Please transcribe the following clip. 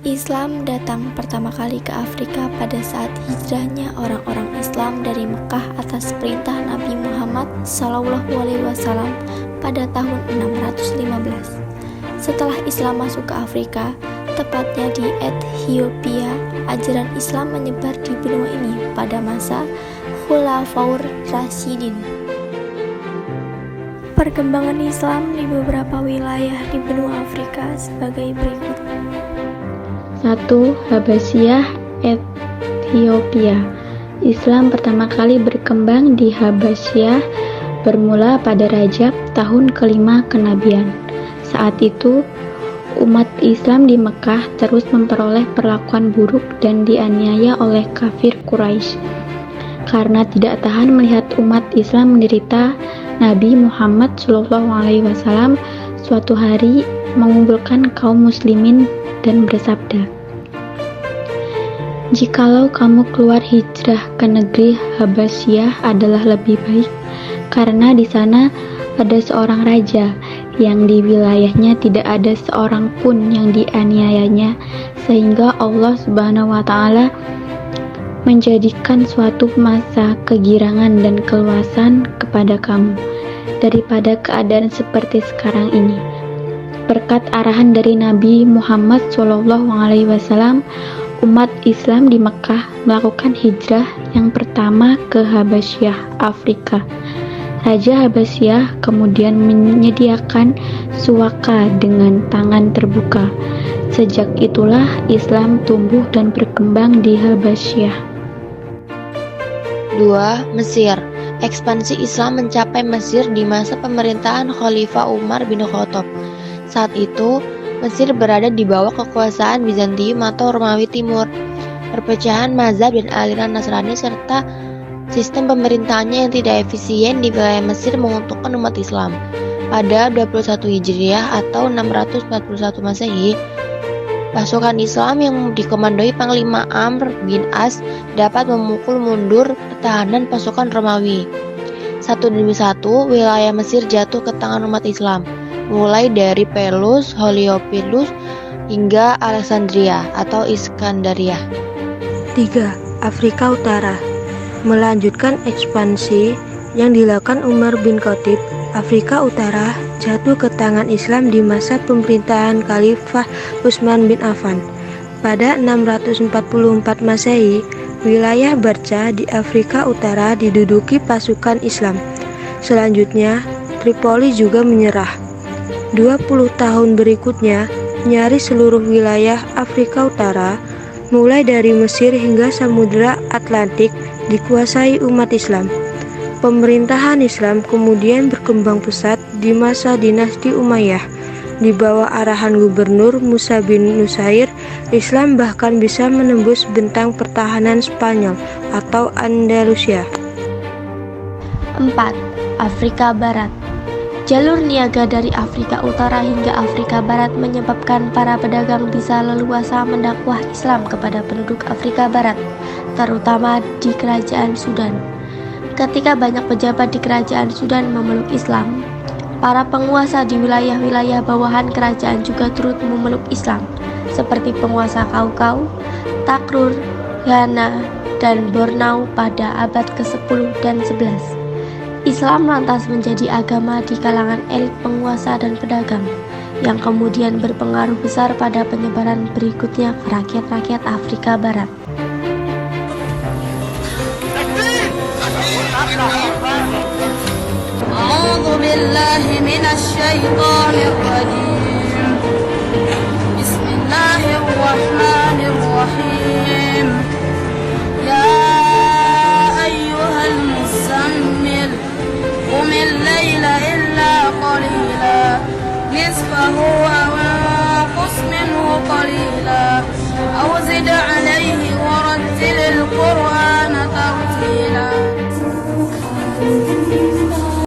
Islam datang pertama kali ke Afrika pada saat hijrahnya orang-orang Islam dari Mekah atas perintah Nabi Muhammad SAW pada tahun 615. Setelah Islam masuk ke Afrika, tepatnya di Ethiopia, ajaran Islam menyebar di benua ini pada masa Khulafaur Rasyidin. Perkembangan Islam di beberapa wilayah di benua Afrika sebagai berikut. 1. Habasyah, Ethiopia. Islam pertama kali berkembang di Habasyah bermula pada Rajab tahun kelima kenabian. Saat itu, umat Islam di Mekah terus memperoleh perlakuan buruk dan dianiaya oleh kafir Quraisy. Karena tidak tahan melihat umat Islam menderita, Nabi Muhammad SAW suatu hari mengumpulkan kaum muslimin dan bersabda, "Jikalau kamu keluar hijrah ke negeri Habasyah adalah lebih baik, karena di sana ada seorang raja yang di wilayahnya tidak ada seorang pun yang dianiayanya, sehingga Allah Subhanahu wa Ta'ala menjadikan suatu masa kegirangan dan keluasan kepada kamu daripada keadaan seperti sekarang ini." Berkat arahan dari Nabi Muhammad SAW, umat Islam di Mekah melakukan hijrah yang pertama ke Habasyah, Afrika. Raja Habasyah kemudian menyediakan suaka dengan tangan terbuka. Sejak itulah Islam tumbuh dan berkembang di Habasyah. 2. Mesir. Ekspansi Islam mencapai Mesir di masa pemerintahan Khalifah Umar bin Khattab. Saat itu, Mesir berada di bawah kekuasaan Bizantium atau Romawi Timur. Perpecahan mazhab dan aliran Nasrani serta sistem pemerintahannya yang tidak efisien di wilayah Mesir menguntungkan umat Islam. Pada 21 Hijriah atau 641 Masehi, pasukan Islam yang dikomandoi Panglima Amr bin As dapat memukul mundur pertahanan pasukan Romawi. Satu demi satu, wilayah Mesir jatuh ke tangan umat Islam, mulai dari Pelus, Heliopolis, hingga Alexandria atau Iskandaria. 3. Afrika Utara. Melanjutkan ekspansi yang dilakukan Umar bin Khattab, Afrika Utara jatuh ke tangan Islam di masa pemerintahan Khalifah Utsman bin Affan. Pada 644 Masehi, wilayah Barca di Afrika Utara diduduki pasukan Islam. Selanjutnya, Tripoli juga menyerah. 20 tahun berikutnya, nyaris seluruh wilayah Afrika Utara, mulai dari Mesir hingga Samudra Atlantik, dikuasai umat Islam. Pemerintahan Islam kemudian berkembang pesat di masa dinasti Umayyah. Di bawah arahan Gubernur Musa bin Nusair, Islam bahkan bisa menembus bentang pertahanan Spanyol atau Andalusia. 4. Afrika Barat. Jalur niaga dari Afrika Utara hingga Afrika Barat menyebabkan para pedagang bisa leluasa mendakwah Islam kepada penduduk Afrika Barat, terutama di kerajaan Sudan. Ketika banyak pejabat di kerajaan Sudan memeluk Islam, para penguasa di wilayah-wilayah bawahan kerajaan juga turut memeluk Islam, seperti penguasa Kaukau, Takrur, Ghana, dan Borneo pada abad ke-10 dan 11. Islam lantas menjadi agama di kalangan elit penguasa dan pedagang, yang kemudian berpengaruh besar pada penyebaran berikutnya ke rakyat-rakyat Afrika Barat. A'udzu billahi minasy syaithanir rajim. Bismillahirrahmanirrahim. Ya ayyuhal muzammil قم الليل إلا قليلا نصفه أو انقص منه قليلا أو زد عليه ورتل القرآن